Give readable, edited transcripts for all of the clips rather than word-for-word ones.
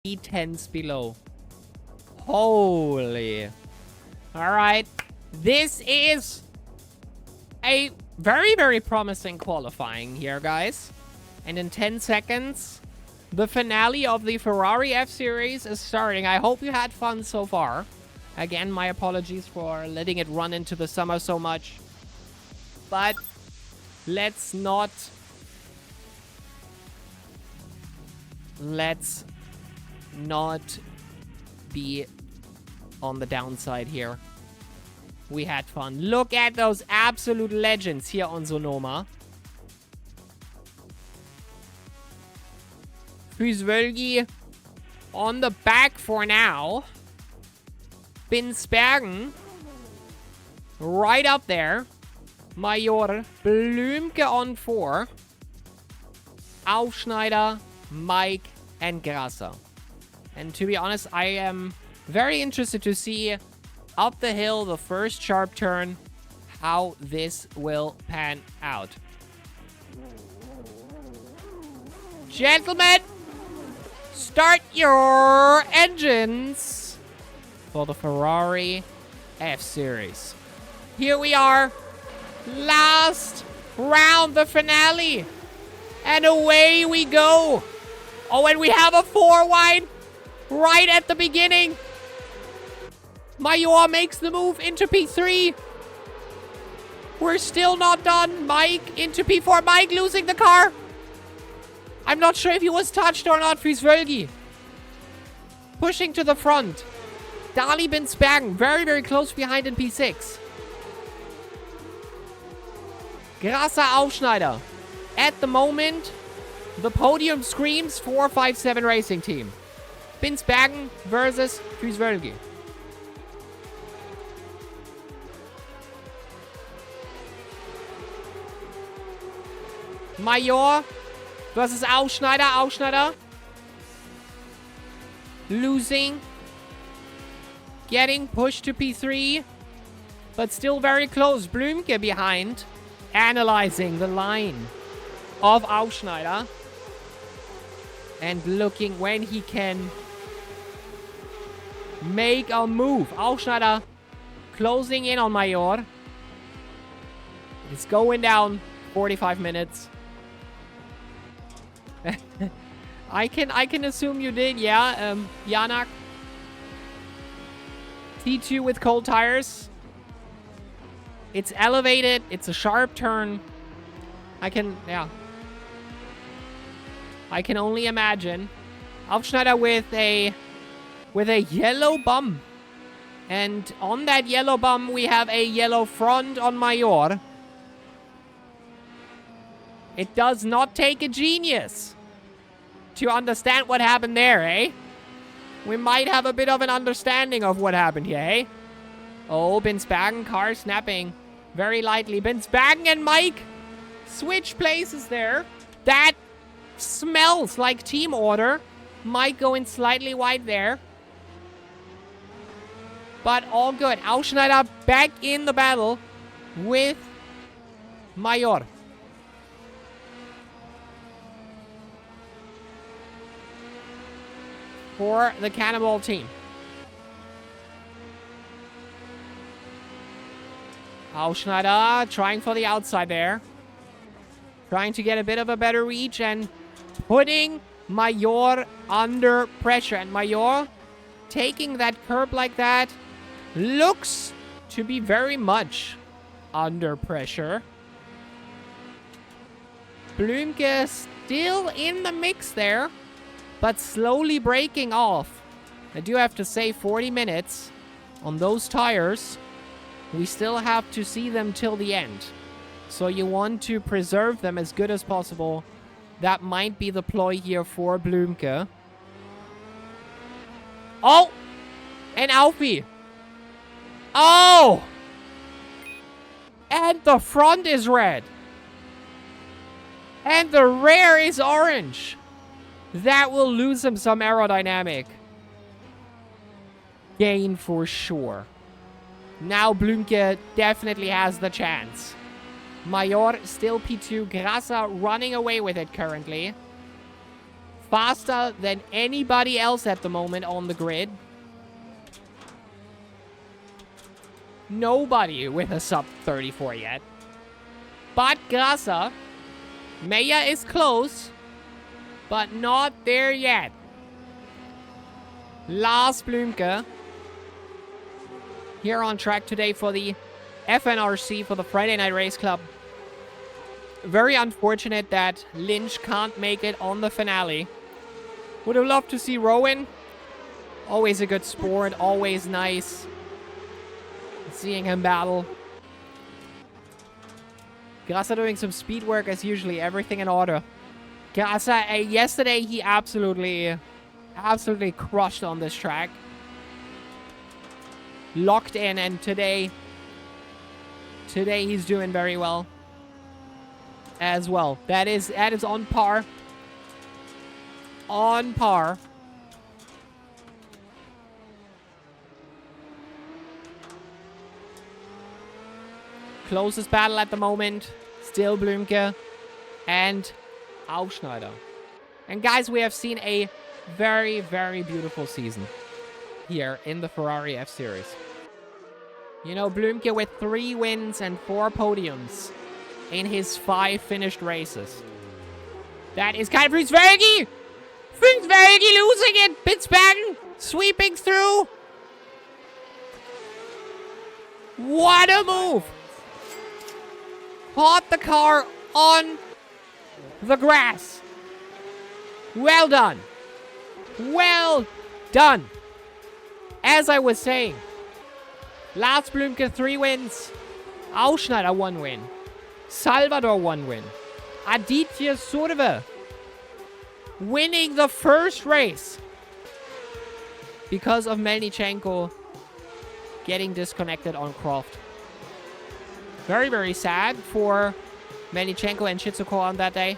tenths below. Holy. Alright. This is a very, very promising qualifying here, guys. And in 10 seconds, the finale of the Ferrari F-Series is starting. I hope you had fun so far. Again, my apologies for letting it run into the summer so much. But let's not be on the downside here. We had fun. Look at those absolute legends here on Sonoma. Fusvölgi on the back for now. Binsbergen right up there. Major Blümke on 4. Aufschneider, Mike, and Grasser. And to be honest, I am very interested to see up the hill, the first sharp turn, how this will pan out. Gentlemen, start your engines for the Ferrari F-Series. Here we are. Last round, the finale. And away we go. Oh, and we have a 4 wide right at the beginning. Major makes the move into P3. We're still not done. Mike into P4. Mike losing the car. I'm not sure if he was touched or not. Fusvölgi pushing to the front. Dali Binsbergen very, very close behind in P6. Grasser Aufschneider. At the moment, the podium screams 457 Racing Team. Binsbergen versus Fusvölgi. Major versus Aufschneider. Aufschneider losing. Getting pushed to P3. But still very close. Blümke behind. Analyzing the line of Aufschneider. And looking when he can make a move. Aufschneider closing in on Major. It's going down 45 minutes. I can assume you did, yeah. Janak. T2 with cold tires. It's elevated. It's a sharp turn. I can only imagine. Aufschneider with a yellow bum. And on that yellow bum, we have a yellow front on Major. It does not take a genius to understand what happened there, eh? We might have a bit of an understanding of what happened here, eh? Oh, Binsbergen car snapping very lightly. Binsbergen and Mike switch places there. That smells like team order. Mike going slightly wide there. But all good. Aufschneider back in the battle with Major. For the Cannonball team. Aufschneider trying for the outside there. Trying to get a bit of a better reach and putting Major under pressure. And Major taking that curb like that looks to be very much under pressure. Blümke still in the mix there, but slowly breaking off. I do have to say 40 minutes on those tires. We still have to see them till the end. So you want to preserve them as good as possible. That might be the ploy here for Blümke. Oh! And Alfie. Oh! And the front is red. And the rear is orange. That will lose him some aerodynamic gain for sure. Now Blümke definitely has the chance. Major still P2. Grasser running away with it currently. faster than anybody else at the moment on the grid. Nobody with a sub 34 yet. But Grasser, Meyer is close, but not there yet. Lars Blümke here on track today for the FNRC, for the Friday Night Race Club. Very unfortunate that Lynch can't make it on the finale. Would have loved to see Rowan. Always a good sport, always nice seeing him battle. Grasser doing some speed work as usually, everything in order. Grasser, yesterday he absolutely crushed on this track. Locked in, and today he's doing very well as well. That is on par. On par. Closest battle at the moment. Still Blümke and Aufschneider. And guys, we have seen a very, very beautiful season here in the Ferrari F-Series. You know, Blümke with 3 wins and 4 podiums in his 5 finished races. That is kind of Fusvergi! Fusvergi losing it! Pittsburgh sweeping through! What a move! Caught the car on the grass. Well done. Well done. As I was saying, Lars Blümke 3 wins. Aufschneider 1 win. Salvador 1 win. Aditya Surve winning the first race because of Melnichenko getting disconnected on Croft. Very, very sad for Melnichenko and Shizuko on that day.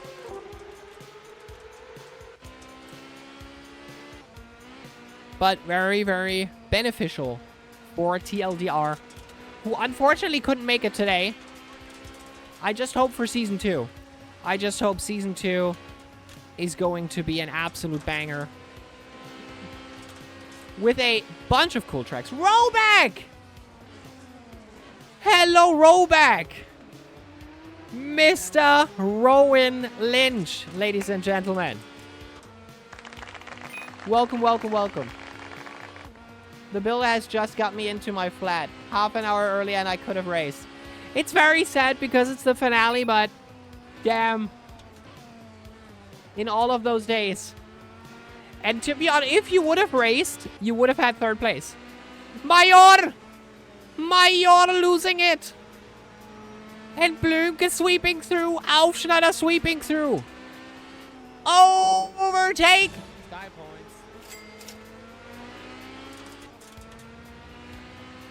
But very, very beneficial for TLDR, who unfortunately couldn't make it today. I just hope for Season 2. I just hope Season 2 is going to be an absolute banger. With a bunch of cool tracks. Rollback! Hello, Rollback! Mr. Rowan Lynch, ladies and gentlemen. Welcome, welcome, welcome. The bill has just got me into my flat. Half an hour early and I could have raced. It's very sad because it's the finale, but damn. In all of those days. And to be honest, if you would have raced, you would have had 3rd place. Major! Major losing it! And Blümke sweeping through. Aufschneider sweeping through. Overtake! Sky points.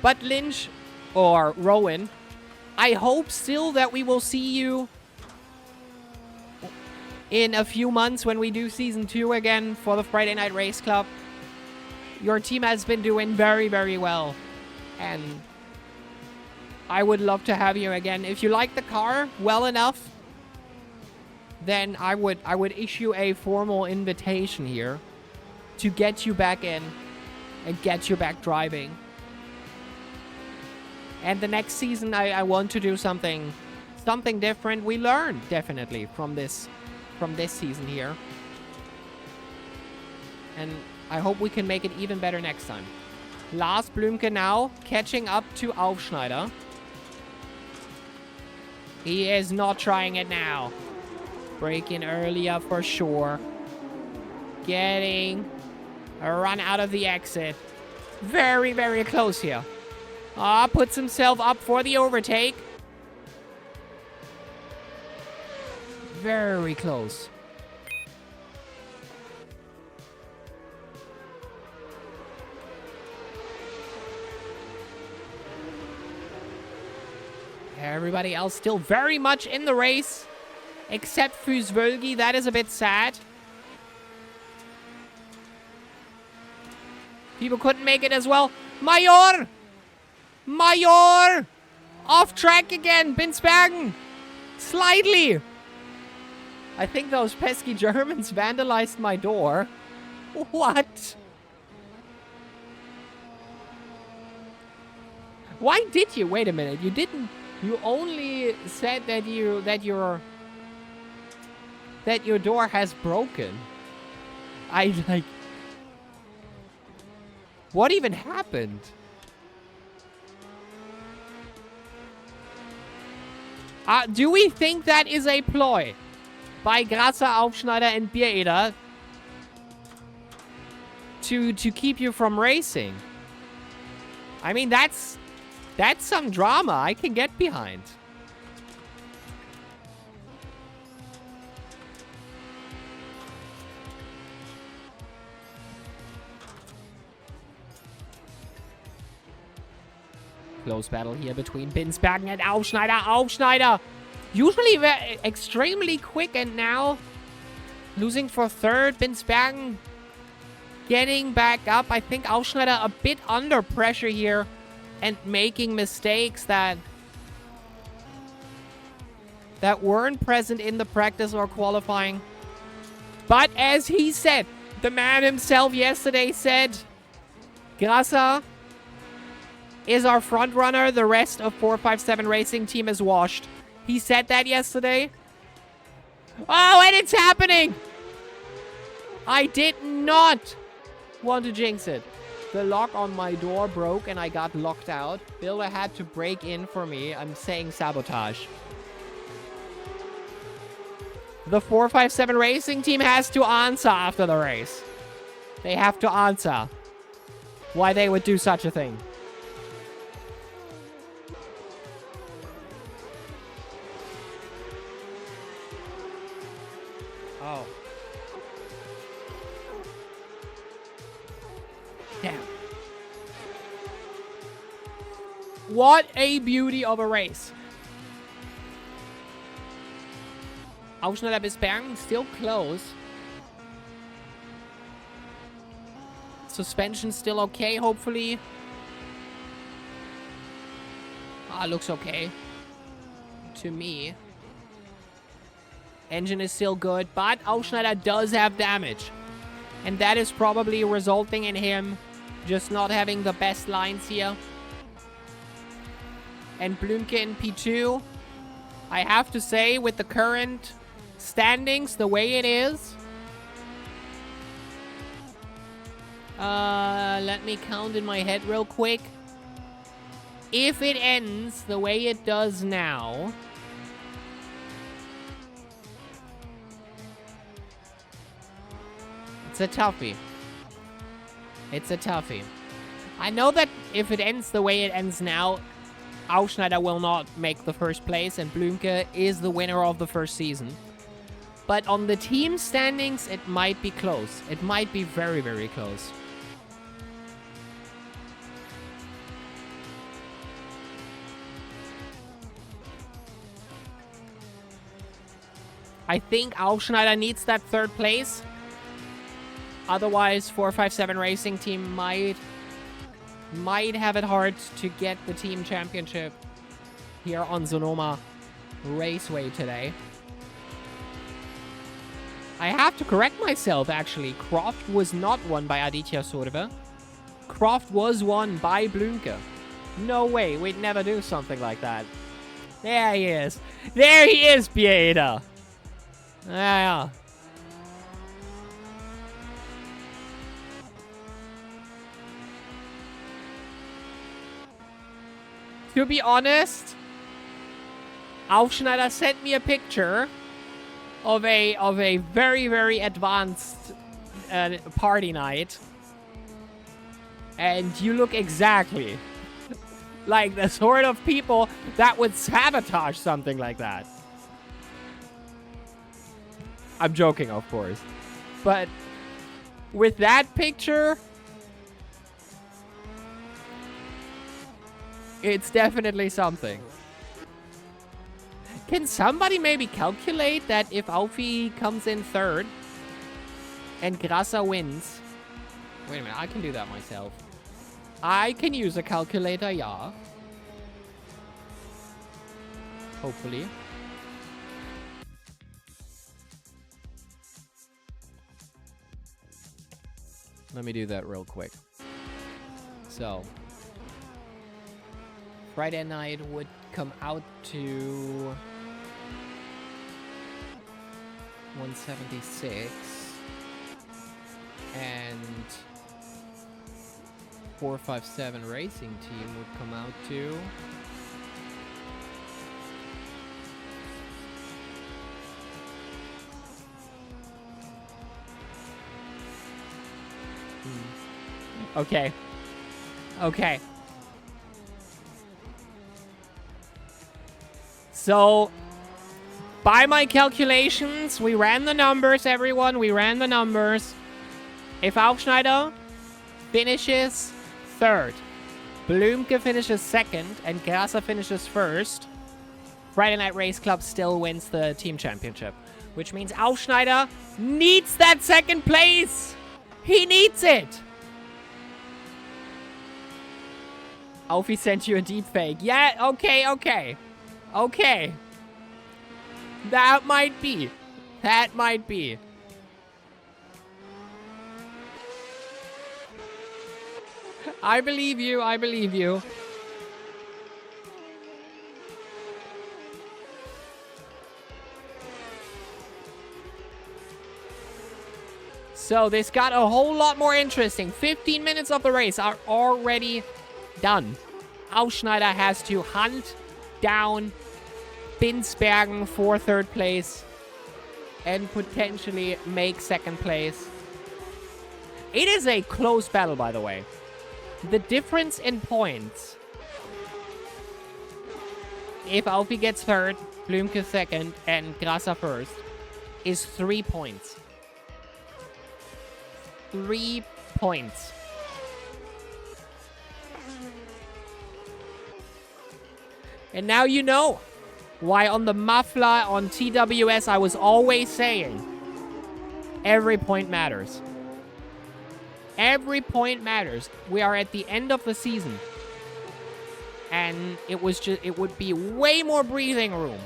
But Lynch, or Rowan, I hope still that we will see you in a few months when we do Season 2 again for the Friday Night Race Club. Your team has been doing very, very well. And I would love to have you again. If you like the car well enough, then I would issue a formal invitation here to get you back in and get you back driving. And the next season, I want to do something different. We learned definitely from this season here. And I hope we can make it even better next time. Lars Blümke now catching up to Aufschneider. He is not trying it now. Braking earlier for sure. Getting a run out of the exit. Very, very close here. Puts himself up for the overtake. Very close. Everybody else still very much in the race. Except Fusvölgi. That is a bit sad. People couldn't make it as well. Major! Major! Off track again. Binsbergen. Slightly. I think those pesky Germans vandalized my door. What? Why did you? Wait a minute. You didn't. You only said that your door has broken. I like. What even happened? Do we think that is a ploy by Grazer, Aufschneider, and Biereder to keep you from racing? I mean, that's some drama I can get behind. Close battle here between Binsbergen and Aufschneider. Aufschneider, usually extremely quick, and now losing for third. Binsbergen getting back up. I think Aufschneider a bit under pressure here and making mistakes that weren't present in the practice or qualifying. But as he said, the man himself yesterday said, Grazer is our front runner. The rest of 457 Racing Team is washed. He said that yesterday. Oh, and it's happening! I did not want to jinx it. The lock on my door broke and I got locked out. Builder had to break in for me. I'm saying sabotage. The 457 Racing Team has to answer after the race. They have to answer why they would do such a thing. Oh. Damn. What a beauty of a race. Aufschneider Binsbergen still close. Suspension still okay, hopefully. Looks okay. To me. Engine is still good, but Aufschneider does have damage. And that is probably resulting in him just not having the best lines here. And Blümke in P2. I have to say, with the current standings the way it is. Let me count in my head real quick. If it ends the way it does now, it's a toughie. It's a toughie. I know that if it ends the way it ends now, Aufschneider will not make the first place and Blümke is the winner of the first season. But on the team standings, it might be close. It might be very, very close. I think Aufschneider needs that third place. Otherwise, 457 Racing Team might have it hard to get the team championship here on Sonoma Raceway today. I have to correct myself, actually. Croft was not won by Aditya Sorve. Croft was won by Blümke. No way, we'd never do something like that. There he is. There he is, Biereder. Yeah. To be honest, Aufschneider sent me a picture of a very, very advanced party night. And you look exactly like the sort of people that would sabotage something like that. I'm joking, of course. But with that picture, it's definitely something. Can somebody maybe calculate that if Aufi comes in third and Grazer wins? Wait a minute, I can do that myself. I can use a calculator, yeah. Hopefully. Let me do that real quick. So, Friday night would come out to 176. And 457 Racing Team would come out to... Okay. Okay. So, by my calculations, we ran the numbers, everyone. We ran the numbers. If Aufschneider finishes third, Blümke finishes second, and Grasser finishes first, Friday Night Race Club still wins the team championship. Which means Aufschneider needs that second place. He needs it. Alfie sent you a deepfake. Yeah, okay, okay. Okay. That might be. That might be. I believe you, I believe you. So this got a whole lot more interesting. 15 minutes of the race are already done. Aufschneider has to hunt down Binsbergen for third place and potentially make second place. It is a close battle, by the way. The difference in points, if Alfie gets third, Blümke second, and Grasser first, is 3 points. 3 points. And now you know why on the muffler on TWS I was always saying every point matters. Every point matters. We are at the end of the season. And it would be way more breathing room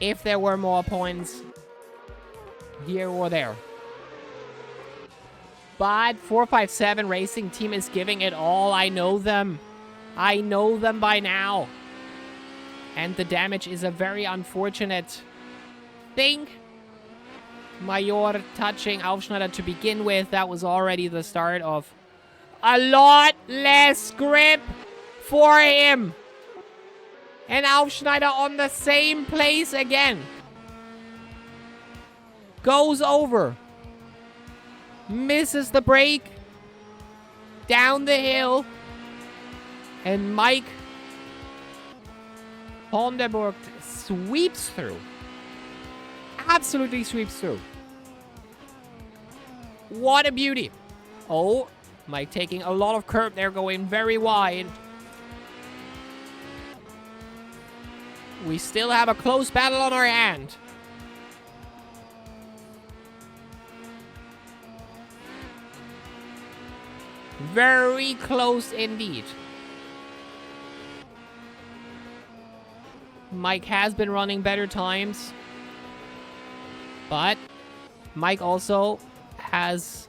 if there were more points here or there. But 457 Racing Team is giving it all. I know them. I know them by now. And the damage is a very unfortunate thing. Major touching Aufschneider to begin with. That was already the start of a lot less grip for him. And Aufschneider on the same place again. Goes over. Misses the brake. Down the hill. And Mike Honderburg sweeps through. Absolutely sweeps through. What a beauty. Oh, Mike taking a lot of curb there, going very wide. We still have a close battle on our hand. Very close indeed. Mike has been running better times. But Mike also has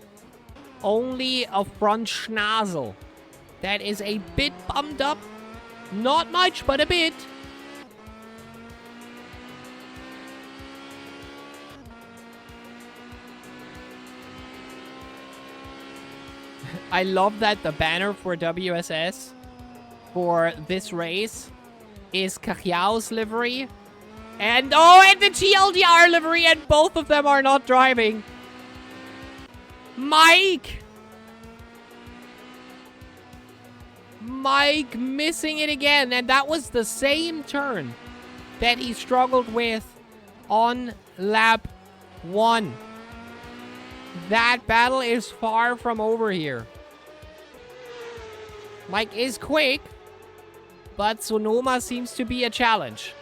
only a front schnozzle that is a bit bumped up. Not much, but a bit. I love that the banner for WSS for this race is Cajiao's livery. And, oh, and the TLDR livery, and both of them are not driving. Mike! Mike missing it again, and that was the same turn that he struggled with on lap 1. That battle is far from over here. Mike is quick, but Sonoma seems to be a challenge.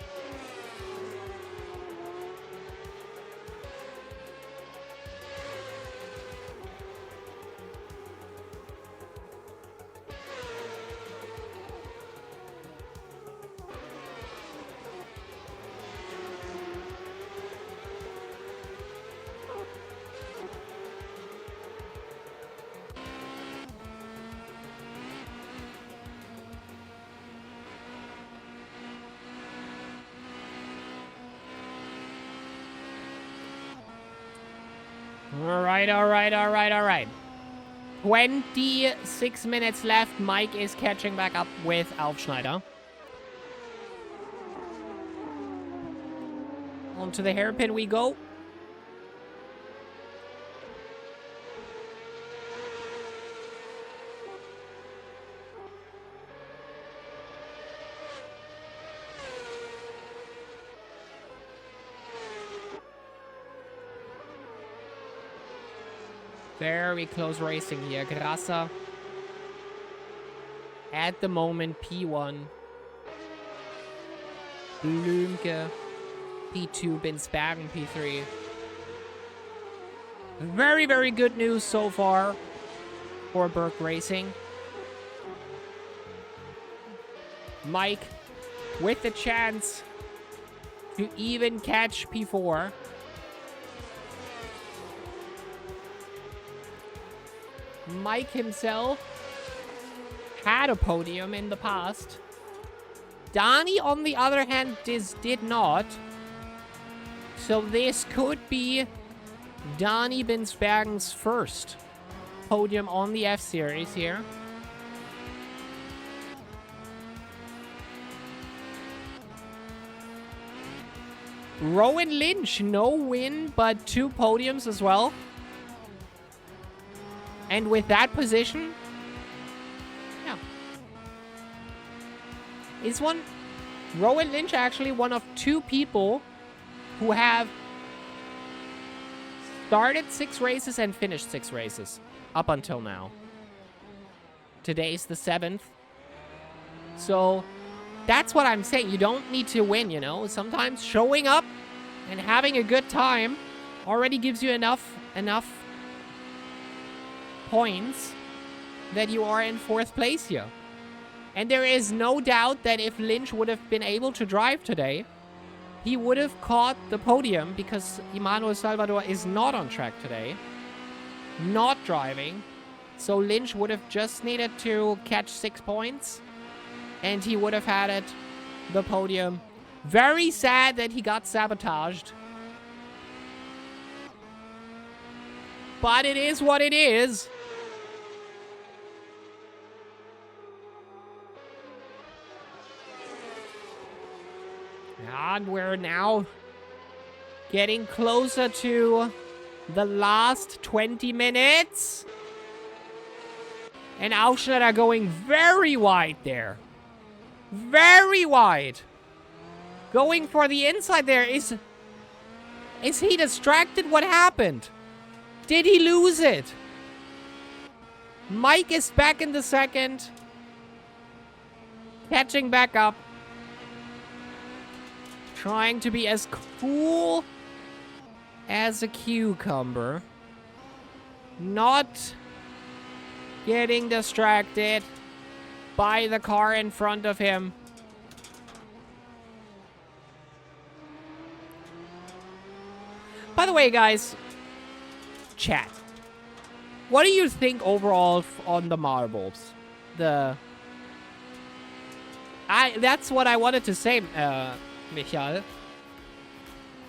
All right, all right, all right, all right. 26 minutes left. Mike is catching back up with Alfschneider. Onto the hairpin we go. Very close racing here. Grasser at the moment P1. Blümke P2. Binsbergen P3. Very, very good news so far for Berg Racing. Mike with the chance to even catch P4. Mike himself had a podium in the past. Donnie, on the other hand, did not. So this could be Donnie Binsbergen's first podium on the F-Series here. Rowan Lynch, no win, but 2 podiums as well. And with that position, yeah. Is Rowan Lynch actually one of 2 people who have started 6 races and finished 6 races up until now. Today's the 7th. So that's what I'm saying. You don't need to win, you know. Sometimes showing up and having a good time already gives you enough points that you are in 4th place here. And there is no doubt that if Lynch would have been able to drive today, he would have caught the podium because Emmanuel Salvador is not on track today. Not driving. So Lynch would have just needed to catch 6 points and he would have had it, the podium. Very sad that he got sabotaged. But it is what it is. And we're now getting closer to the last 20 minutes. And Aufschneider going very wide there. Very wide. Going for the inside there. Is he distracted? What happened? Did he lose it? Mike is back in the second. Catching back up. Trying to be as cool as a cucumber. Not getting distracted by the car in front of him. By the way, guys, chat. What do you think overall on the marbles? That's what I wanted to say, Michael.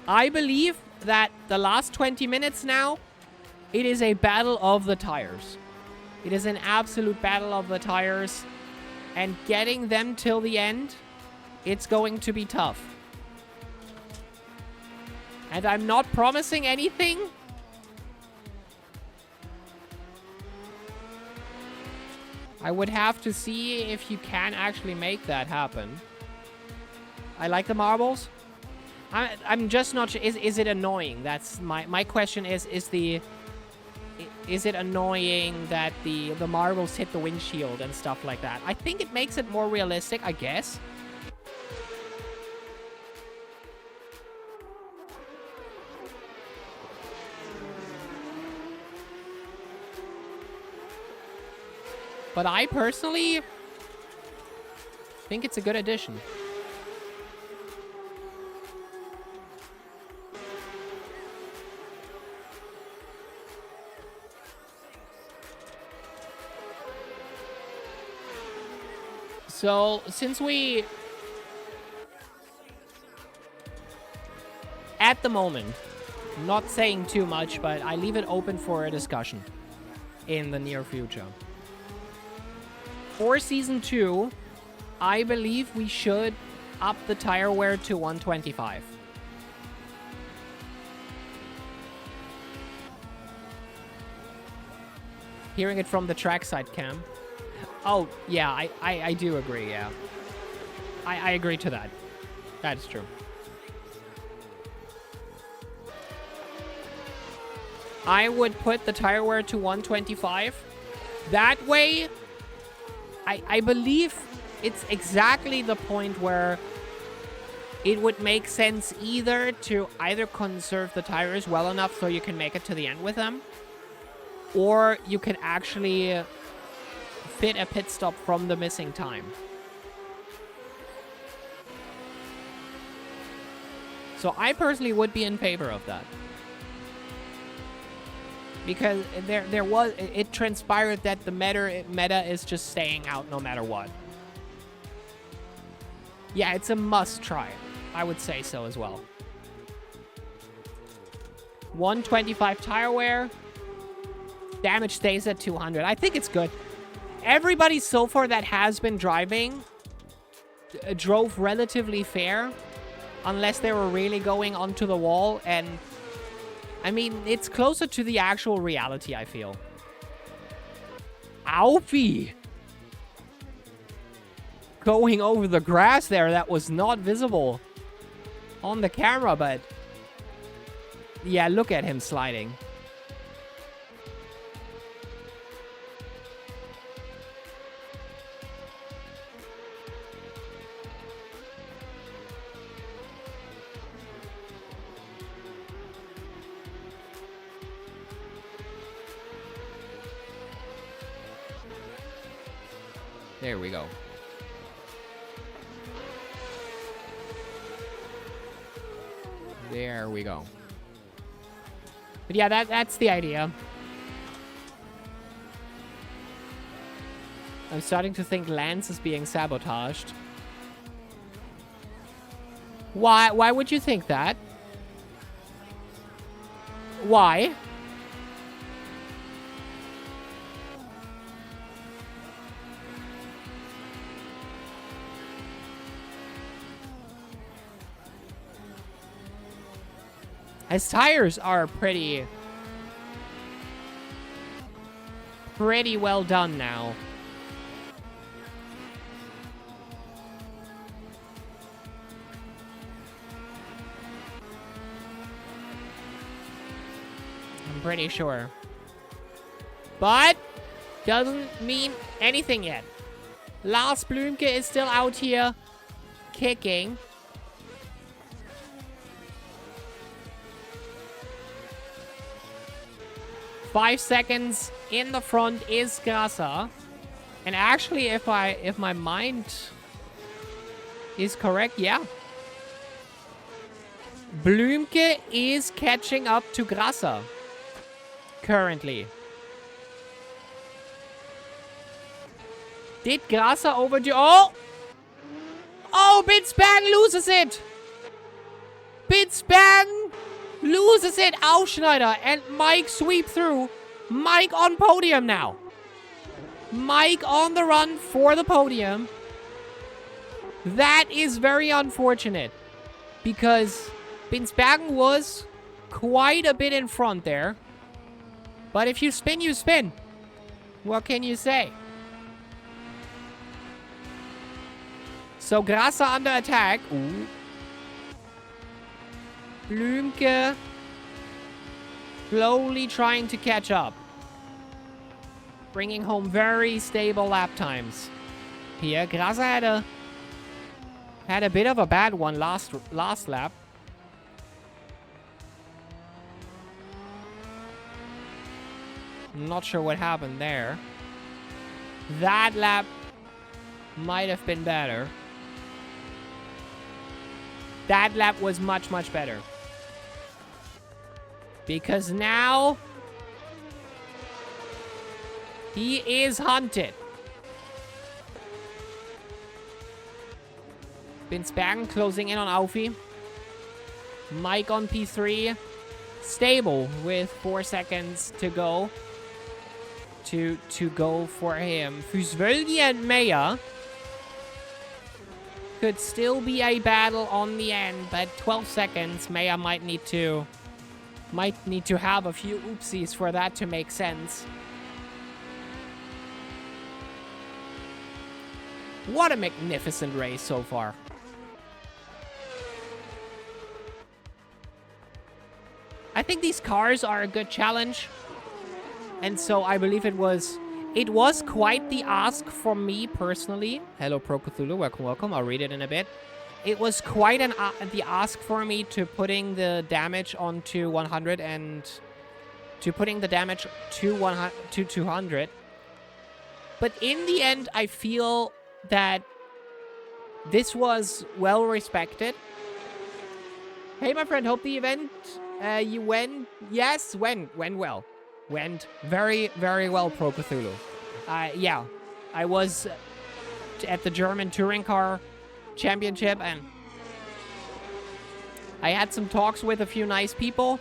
I believe that the last 20 minutes now, it is a battle of the tires. It is an absolute battle of the tires. And getting them till the end, it's going to be tough. And I'm not promising anything. I would have to see if you can actually make that happen. I like the marbles. I'm just not sure. Is it annoying? That's my question is it annoying that the marbles hit the windshield and stuff like that? I think it makes it more realistic, I guess. But I personally think it's a good addition. So, since we, at the moment, Not saying too much, but I leave it open for a discussion in the near future. For Season 2, I believe we should up the tire wear to 125. Hearing it from the trackside cam. Oh, yeah, I do agree, yeah. I agree to that. That is true. I would put the tire wear to 125. That way, I believe it's exactly the point where it would make sense either to either conserve the tires well enough so you can make it to the end with them, or you can actually fit a pit stop from the missing time. So I personally would be in favor of that. Because it transpired that the meta is just staying out no matter what. Yeah, it's a must try. I would say so as well. 125 tire wear. Damage stays at 200. I think it's good. Everybody so far that has been driving drove relatively fair. Unless they were really going onto the wall. And, I mean, it's closer to the actual reality, I feel. Alfie! Going over the grass there, that was not visible on the camera, but... yeah, look at him sliding. There we go. There we go. But yeah, that's the idea. I'm starting to think Lance is being sabotaged. Why would you think that? Why? His tires are pretty well done now. I'm pretty sure. But doesn't mean anything yet. Lars Blümke is still out here kicking. Five seconds in the front is Grasser. And actually, if my mind is correct, yeah. Blümke is catching up to Grasser currently. Did Grasser overdo? Oh! Oh, Bitzbang loses it! Bitzbang loses it. Aufschneider and Mike sweep through. Mike on podium now. Mike on the run for the podium. That is very unfortunate. Because Bitzbang was quite a bit in front there. But if you spin, you spin. What can you say? So Grasser under attack. Ooh. Blümke slowly trying to catch up. Bringing home very stable lap times. Here, Grasser had a bit of a bad one last lap. Not sure what happened there. That lap might have been better. That lap was much, much better. Because now he is hunted. Bitzbang closing in on Alfie. Mike on P3. stable with 4 seconds to go. To go for him. Fusvölgi and Maya could still be a battle on the end, but 12 seconds. Maya might need to have a few oopsies for that to make sense. What a magnificent race so far. I think these cars are a good challenge. And so I believe it was quite the ask for me personally. Hello, Pro Cthulhu. Welcome, welcome. I'll read it in a bit. It was quite the ask for me to putting the damage onto 100 and to putting the damage to 200. But in the end, I feel that this was well respected. Hey, my friend. Hope the event you went. Yes, went well. Went very, very well, Pro Cthulhu. Yeah, I was at the German Touring Car Championship, and I had some talks with a few nice people.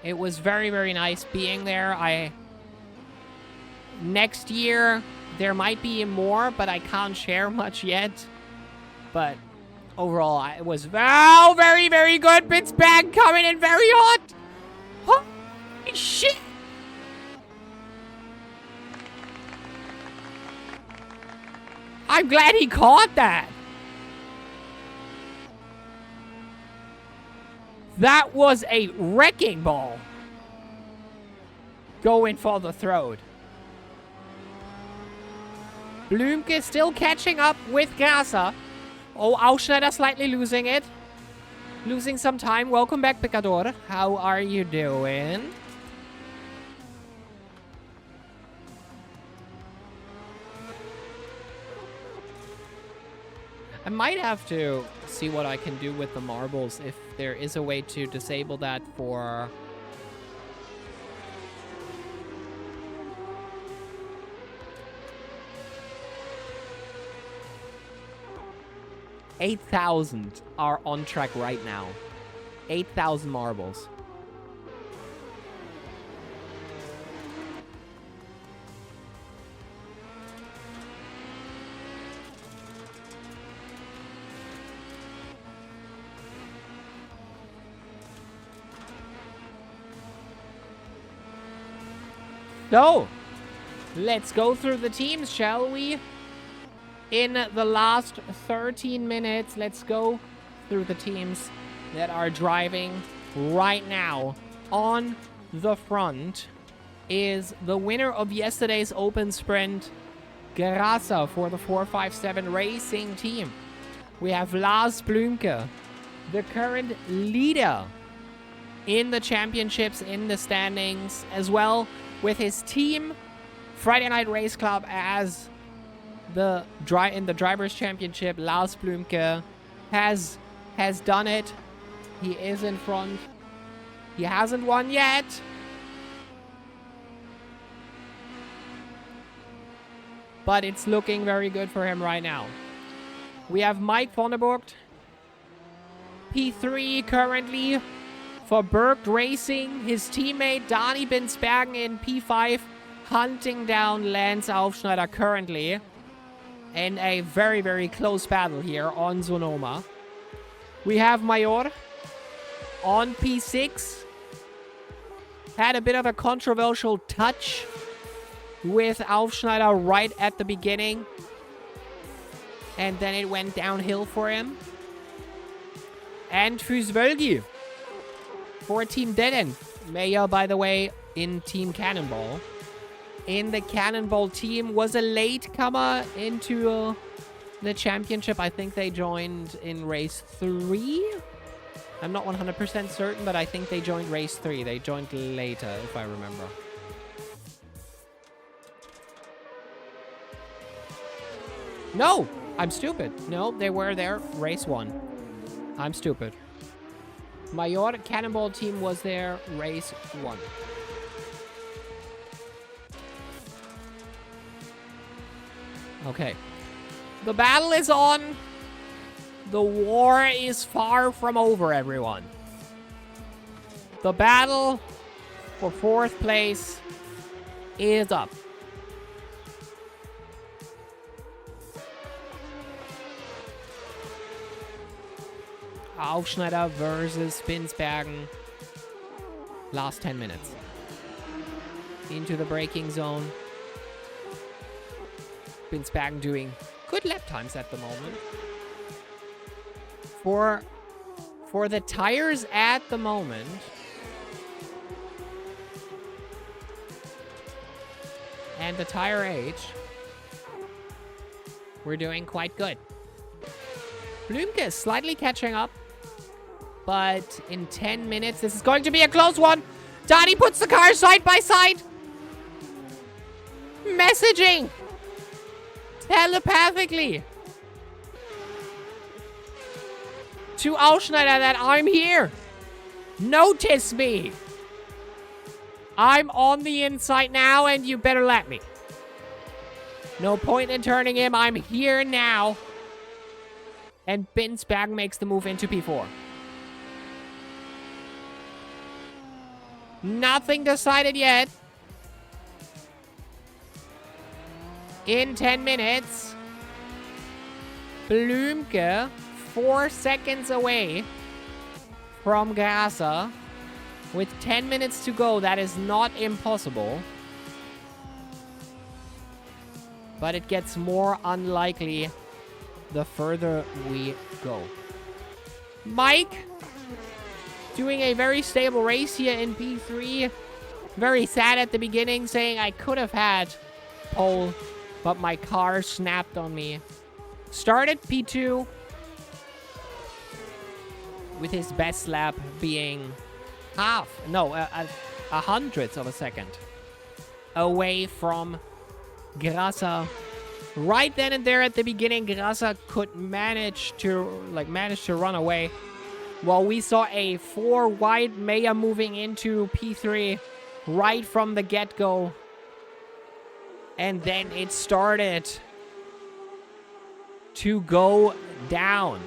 It was very, very nice being there. Next year, there might be more, but I can't share much yet. But overall, it was very, very good. Bits bag coming in very hot. Huh? Shit! I'm glad he caught that. That was a wrecking ball. Going for the throat. Blümke still catching up with Grasser. Oh, Aufschneider slightly losing it. Losing some time. Welcome back, Picador. How are you doing? I might have to see what I can do with the marbles, if there is a way to disable that for... $8,000 are on track right now. 8,000 marbles. So, let's go through the teams, shall we? In the last 13 minutes, let's go through the teams that are driving right now. On the front is the winner of yesterday's open sprint, Grasser, for the 457 Racing team. We have Lars Blümke, the current leader in the championships, in the standings, as well with his team, Friday Night Race Club, as in the Drivers' Championship. Lars Blümke has done it. He is in front. He hasn't won yet. But it's looking very good for him right now. We have Mike Vonneburgt, P3 currently for Bergt Racing. His teammate Dani Binsbergen in P5, hunting down Lance Aufschneider currently. In a very, very close battle here on Sonoma. We have Major on P6. Had a bit of a controversial touch with Aufschneider right at the beginning. And then it went downhill for him. And Fusvölgi for Team Dennen. Meyer, by the way, in Team Cannonball. In the Cannonball team, was a latecomer into the championship. I think they joined in race 3. I'm not 100% certain, but I think they joined race 3. They joined later, if I remember. No! I'm stupid. No, they were there race 1. I'm stupid. Major Cannonball team was there race 1. Okay. The battle is on. The war is far from over, everyone. The battle for 4th place is up. Aufschneider versus Spinsbergen. Last 10 minutes. Into the braking zone. Spinsbergen doing good lap times at the moment. For the tires at the moment, and the tire age, we're doing quite good. Blümke is slightly catching up, but in 10 minutes, this is going to be a close one. Donnie puts the cars side by side. Messaging telepathically to Aufschneider that I'm here. Notice me. I'm on the inside now, and you better let me. No point in turning him. I'm here now. And Spinsbergen makes the move into P4. Nothing decided yet. In 10 minutes, Blümke 4 seconds away from Grasser. With 10 minutes to go, that is not impossible. But it gets more unlikely the further we go. Mike doing a very stable race here in P3. Very sad at the beginning, saying I could have had pole, but my car snapped on me. Started P2 with his best lap being a hundredth of a second away from Grasser. Right then and there at the beginning, Grasser could manage to run away. While we saw a 4 wide Meyer moving into P3 right from the get-go. And then it started to go down.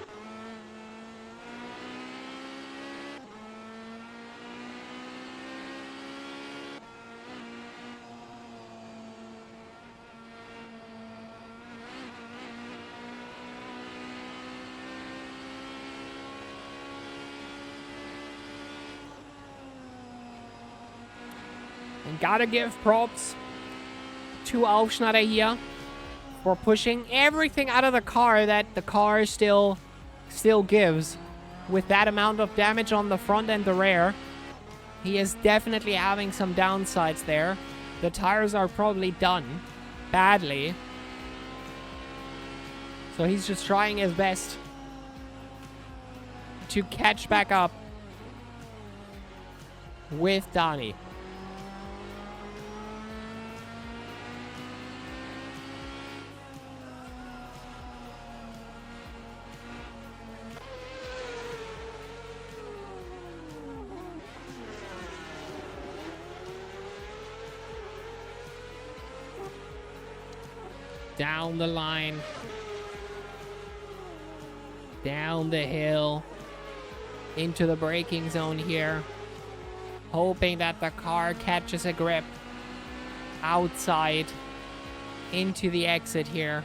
And gotta give props to Aufschneider here for pushing everything out of the car that the car still gives. With that amount of damage on the front and the rear, he is definitely having some downsides there. The tires are probably done badly. So he's just trying his best to catch back up with Donnie. Down the line. Down the hill. Into the braking zone here. Hoping that the car catches a grip. Outside. Into the exit here.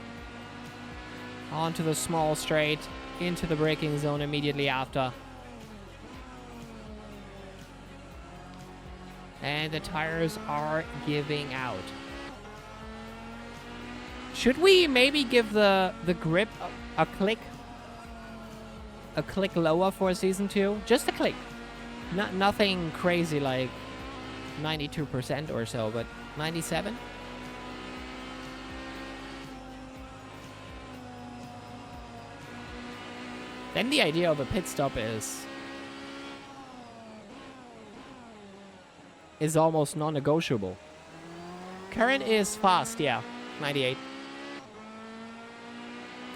Onto the small straight. Into the braking zone immediately after. And the tires are giving out. Should we maybe give the grip a click lower for season 2? Just a click. Nothing crazy like 92% or so, but 97? Then the idea of a pit stop is almost non-negotiable. Current is fast, yeah, 98.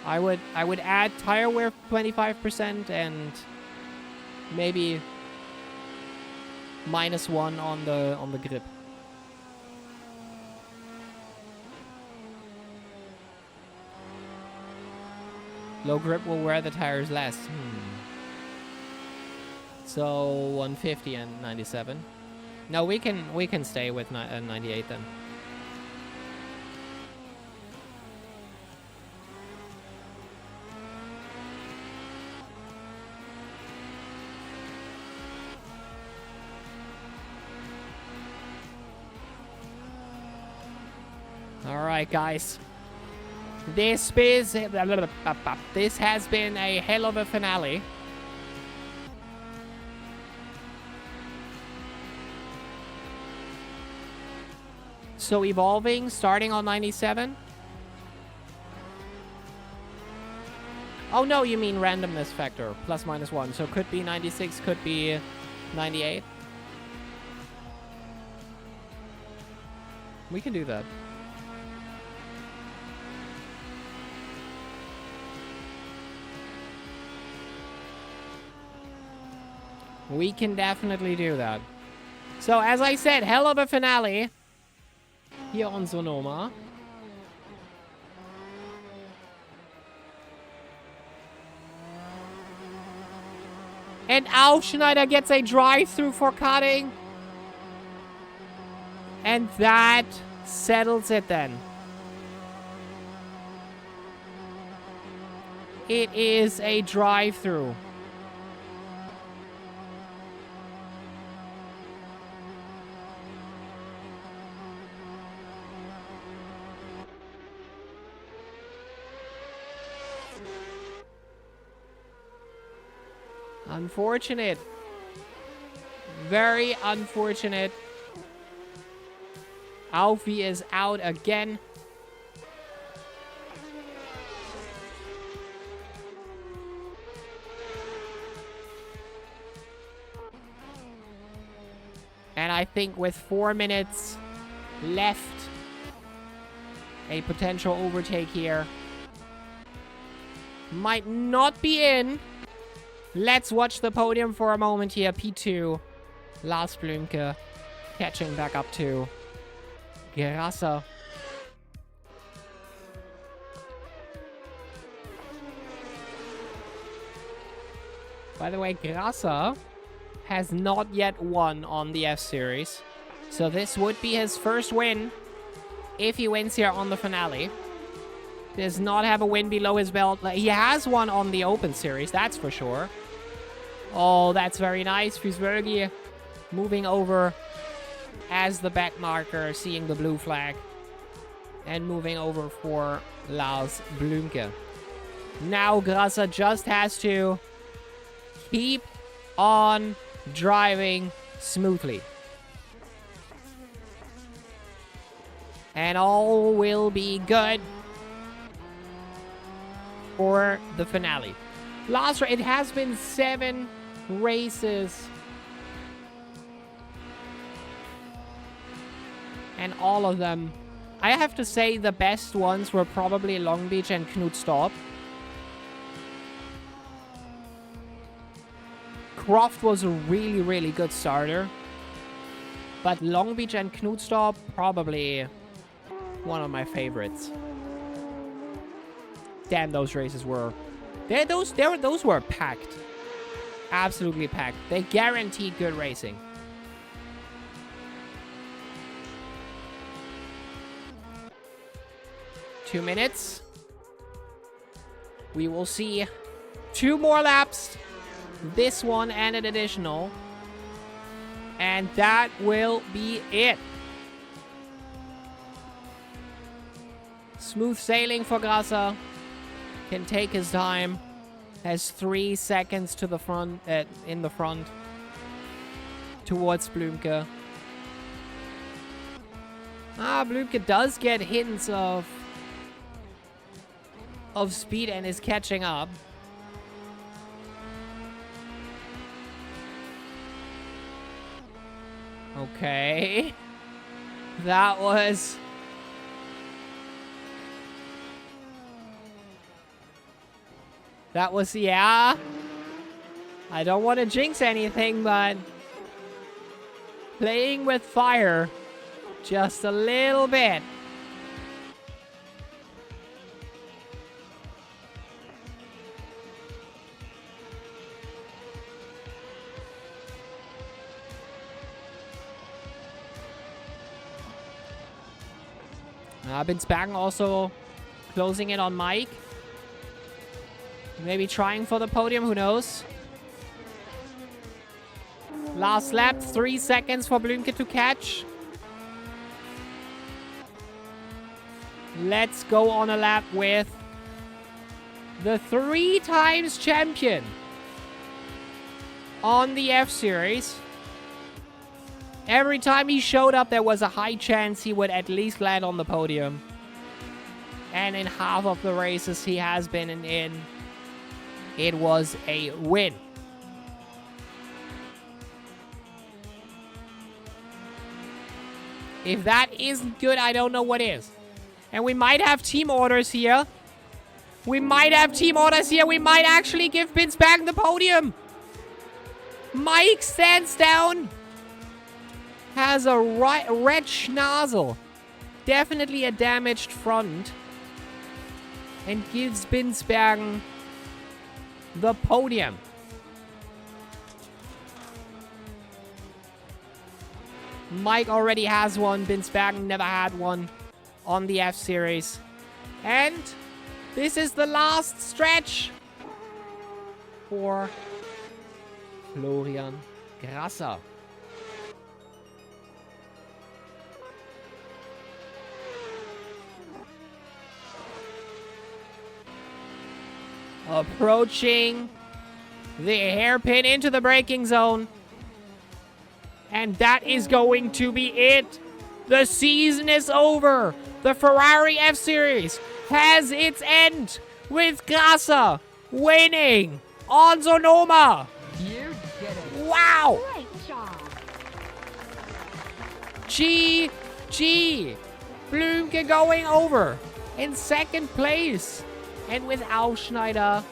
I would add tire wear 25% and maybe -1 on the grip. Low grip will wear the tires less. So 150 and 97. No, we can stay with 98 then. All right, guys. This has been a hell of a finale. So evolving, starting on 97. Oh no, you mean randomness factor, plus minus 1. So could be 96, could be 98. We can do that. We can definitely do that. So as I said, hell of a finale here on Sonoma. And Aufschneider gets a drive-through for cutting. And that settles it then. It is a drive-through. Unfortunate. Very unfortunate. Alfie is out again. And I think with 4 minutes left, a potential overtake here might not be in. Let's watch the podium for a moment here. P2, Lars Blümke catching back up to Grasser. By the way, Grasser has not yet won on the F-Series. So this would be his first win if he wins here on the finale. Does not have a win below his belt. He has one on the Open Series, that's for sure. Oh, that's very nice. Fusbergi moving over as the back marker, seeing the blue flag. And moving over for Lars Blümke. Now Grasser just has to keep on driving smoothly. And all will be good for the finale. Last race, it has been 7 races. And all of them, I have to say the best ones were probably Long Beach and Knutstorp. Croft was a really, really good starter. But Long Beach and Knutstorp, probably one of my favorites. Damn, those races were... Those were packed. Absolutely packed. They guaranteed good racing. Two minutes. We will see 2 more laps. This one and an additional. And that will be it. Smooth sailing for Grasser. Can take his time. Has 3 seconds to the front, in the front. Towards Blümke. Blümke does get hints of speed and is catching up. Okay. That was... yeah. I don't want to jinx anything, but... playing with fire. Just a little bit. Binsbergen also closing in on Mike. Maybe trying for the podium, who knows? Last lap, 3 seconds for Blümke to catch. Let's go on a lap with the 3 times champion on the F-Series. Every time he showed up, there was a high chance he would at least land on the podium. And in half of the races he has been in, it was a win. If that isn't good, I don't know what is. And we might have team orders here. We might actually give Binsbergen the podium. Mike stands down. Has a red schnozzle. Definitely a damaged front. And gives Binsbergen the podium. Mike already has one. Binsbergen never had one on the F-Series. And this is the last stretch for Florian Grasser. Approaching the hairpin into the braking zone. And that is going to be it. The season is over. The Ferrari F-Series has its end with Grasser winning on Sonoma. You did it. Wow. Great job. GG. Blümke going over in second place. And with Aufschneider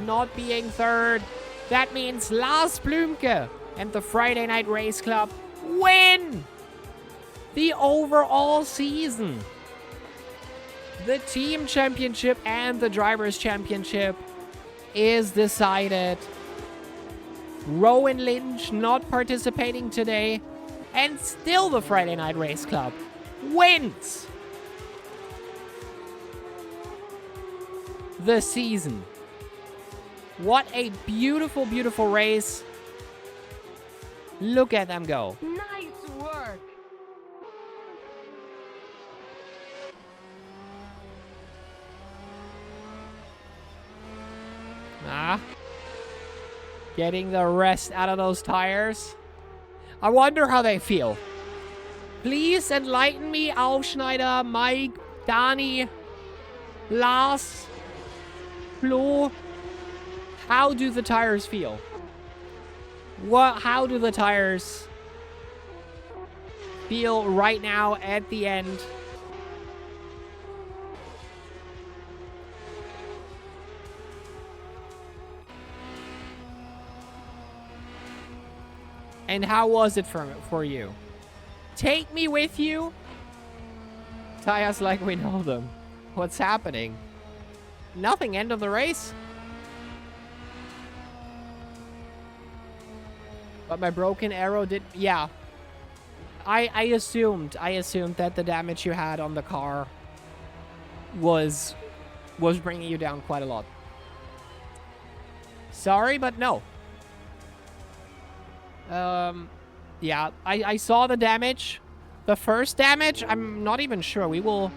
not being third, that means Lars Blümke and the Friday Night Race Club win the overall season. The team championship and the drivers championship is decided. Rowan Lynch not participating today, and still the Friday Night Race Club wins the season. What a beautiful, beautiful race. Look at them go. Nice work. Getting the rest out of those tires. I wonder how they feel. Please enlighten me, Aufschneider, Mike, Dani, Lars, Flo. How do the tires feel? How do the tires feel right now at the end? And how was it for you? Take me with you? Tires like we know them. What's happening? Nothing. End of the race? But my broken arrow did... Yeah. I assumed that the damage you had on the car was bringing you down quite a lot. Sorry, but no. Yeah, I saw the damage. The first damage, I'm not even sure. We will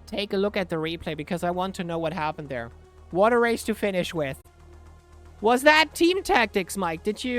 take a look at the replay because I want to know what happened there. What a race to finish with. Was that team tactics, Mike? Did you...